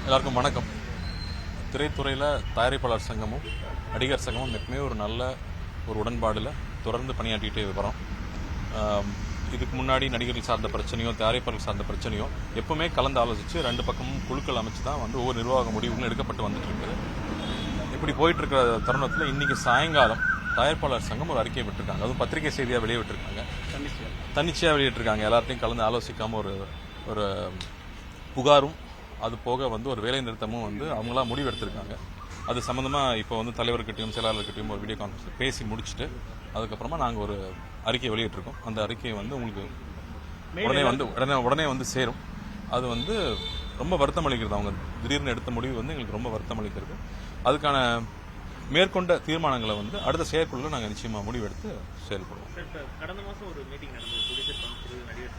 எல்லாருக்கும் வணக்கம். திரைத்துறையில் தயாரிப்பாளர் சங்கமும் நடிகர் சங்கமும் எப்பவுமே ஒரு நல்ல ஒரு உடன்பாடில் தொடர்ந்து பணியாற்றிட்டே வரோம். இதுக்கு முன்னாடி நடிகர்கள் சார்ந்த பிரச்சனையோ தயாரிப்பாளர்கள் சார்ந்த பிரச்சனையோ எப்பவுமே கலந்து ஆலோசித்து ரெண்டு பக்கமும் குழுக்கள் அமைச்சு தான் ஒவ்வொரு நிர்வாக முடிவுகளும் எடுக்கப்பட்டு வந்துட்டு இருக்குது. இப்படி போயிட்டு இருக்கிற தருணத்தில் இன்னைக்கு சாயங்காலம் தயாரிப்பாளர் சங்கம் ஒரு அறிக்கையை விட்டுருக்காங்க. அதுவும் பத்திரிகை செய்தியாக வெளியே விட்டுருக்காங்க. தன்னிச்சையாக வெளியிட்டிருக்காங்க. எல்லாத்தையும் கலந்து ஆலோசிக்காமல் ஒரு புகாரும் அது போக ஒரு வேலை நிறுத்தமும் அவங்களா முடிவு எடுத்திருக்காங்க. அது சம்பந்தமாக இப்போ தலைவர்கிட்டையும் செயலாளர்கிட்டையும் ஒரு வீடியோ கான்ஃபரன்ஸ் பேசி முடிச்சுட்டு அதுக்கப்புறமா நாங்கள் ஒரு அறிக்கை வெளியிட்டிருக்கோம். அந்த அறிக்கை உங்களுக்கு உடனே சேரும். அது ரொம்ப வருத்தம் அளிக்கிறது. அவங்க திடீர்னு எடுத்த முடிவு எங்களுக்கு ரொம்ப வருத்தம் அளிக்கிறது. அதுக்கான மேற்கொண்ட தீர்மானங்களை அடுத்த செயற்குழுல நாங்கள் நிச்சயமா முடிவெடுத்து செயல்படுவோம். கடந்த மாசம் ஒரு மீட்டிங் நடந்தது.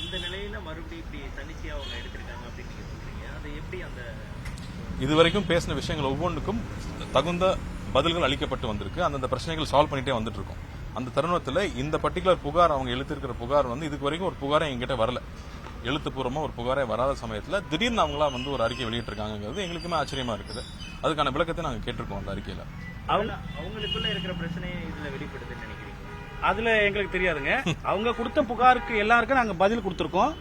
இந்த நிலையில மறுபடியும் இப்படி தன்னிச்சையா அவங்க எடுத்திருக்காங்க அப்படின்னு நீங்க சொல்றீங்க. அது எப்படி அந்த இதுவரைக்கும் பேசின விஷயங்கள் ஒவ்வொன்றுக்கும் தகுந்த பதில்கள் அளிக்கப்பட்டு வந்திருக்கு. அந்தந்த பிரச்சனைகள் சால்வ் பண்ணிட்டே வந்துட்டு இருக்கோம். அந்த தருணத்தில் இந்த பர்டிகுலர் புகார் அவங்க எழுத்திருக்கிற புகார் இதுக்கு வரைக்கும் ஒரு புகாரை எங்கிட்ட வரல. எழுத்துப்பூர்வமா ஒரு புகாரே வராத சமயத்தில் திடீர்னு அவங்களா ஒரு அறிக்கை வெளியிட்டிருக்காங்கிறது எங்களுக்குமே ஆச்சரியமா இருக்குது. அதுக்கான விளக்கத்தை நாங்கள் கேட்டிருக்கோம். அந்த அறிக்கையில அவங்களுக்குள்ள இருக்கிற பிரச்சனையை இதுல வெளிப்படுதுன்னு நினைக்கிறீங்க? அதுல எங்களுக்கு தெரியாதுங்க. அவங்க கொடுத்த புகாருக்கு எல்லாருக்கும் நாங்க பதில் கொடுத்துருக்கோம்.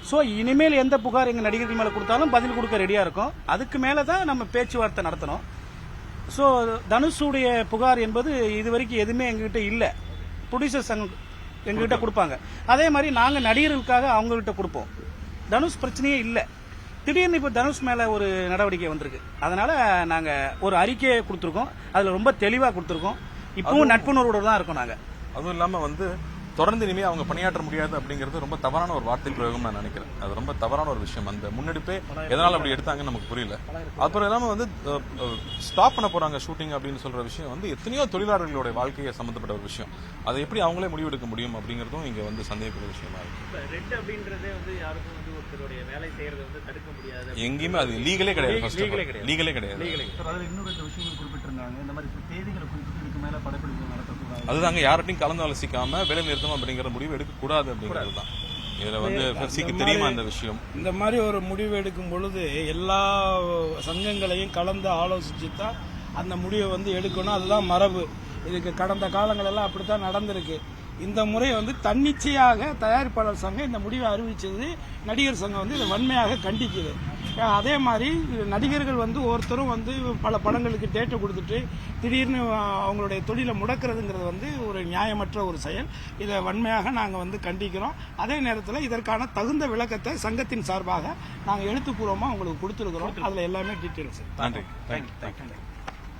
ஸோ இனிமேல் எந்த புகார் எங்க நடிகர்கள் மேல கொடுத்தாலும் பதில் கொடுக்க ரெடியா இருக்கும். அதுக்கு மேலதான் நம்ம பேச்சுவார்த்தை நடத்தணும். ஸோ தனுஷுடைய புகார் என்பது இதுவரைக்கும் எதுவுமே எங்ககிட்ட இல்ல. ப்ரொடியூசர் சங்கம் எங்ககிட்ட கொடுப்பாங்க. அதே மாதிரி நாங்க நடிகர்களுக்காக அவங்ககிட்ட கொடுப்போம். தனுஷ் பிரச்சனையே இல்ல. திடீர்னு இப்ப தனுஷ் மேல ஒரு நடவடிக்கை வந்திருக்கு. அதனால நாங்க ஒரு அறிக்கையை கொடுத்துருக்கோம். அதுல ரொம்ப தெளிவா கொடுத்துருக்கோம். இப்பவும் நட்புணர்வோட தான் இருக்கோம் நாங்க. அதுவும் இல்லாம தொடர்ந்து இனிமே அவங்க பணியாற்ற முடியாது அப்படிங்கிறது ரொம்ப தவறான ஒரு வார்த்தை பிரயோகம் நான் நினைக்கிறேன். அது ரொம்ப தவறான ஒரு விஷயம். அந்த முன்னெடுப்பே எதனால அப்படி எடுத்தாங்கன்னு நமக்கு புரியல. அப்புறம் இல்லாம ஸ்டாப் பண்ண போறாங்க ஷூட்டிங் அப்படின்னு சொல்ற விஷயம் எத்தனையோ தொழிலாளர்களுடைய வாழ்க்கையை சம்பந்தப்பட்ட ஒரு விஷயம். அதை எப்படி அவங்களே முடிவெடுக்க முடியும் அப்படிங்கறதும் இங்க சந்தேகப்பட்ட விஷயமா இருக்கு. ரெட் அப்படின்றதே யாருக்கும் ஒருத்தருடைய வேலை செய்யறது தடுக்க முடியாது. எங்கேயுமே அது லீகலே கிடையாது. லீகலே கிடையாது. இன்னும் ரெண்டு விஷயங்கள் குறிப்பிட்டிருந்தாங்க. இந்த மாதிரி தேதிகளை குறிப்பிட்டு இதுக்கு மேல படப்பிடிப்பு நடத்தக்கூடாது. அதுதாங்க யார்ட்டையும் கலந்து ஆலோசிக்காம வேலை நிறுத்தம் அப்படிங்கிற முடிவு எடுக்கக்கூடாது அப்படிங்கிறது தான். இதுல தெரியுமா இந்த விஷயம்? இந்த மாதிரி ஒரு முடிவு எடுக்கும் பொழுது எல்லா சங்கங்களையும் கலந்து ஆலோசிச்சு தான் அந்த முடிவை எடுக்கணும். அதுதான் மரபு. இதுக்கு கடந்த காலங்களெல்லாம் அப்படித்தான் நடந்திருக்கு. இந்த முறை தன்னிச்சையாக தயாரிப்பாளர் சங்கம் இந்த முடிவை அறிவிச்சது நடிகர் சங்கம் இதை வன்மையாக கண்டிக்குது. அதே மாதிரி நடிகர்கள் ஒருத்தரும் பல படங்களுக்கு டேட்டை கொடுத்துட்டு திடீர்னு அவங்களுடைய தொழிலை முடக்கிறதுங்கிறது ஒரு நியாயமற்ற ஒரு செயல். இதை வன்மையாக நாங்கள் கண்டிக்கிறோம். அதே நேரத்தில் இதற்கான தகுந்த விளக்கத்தை சங்கத்தின் சார்பாக நாங்கள் எழுத்துப்பூர்வமாக உங்களுக்கு கொடுத்துருக்கிறோம். அதில் எல்லாமே டீட்டெயில்ஸ். நன்றி.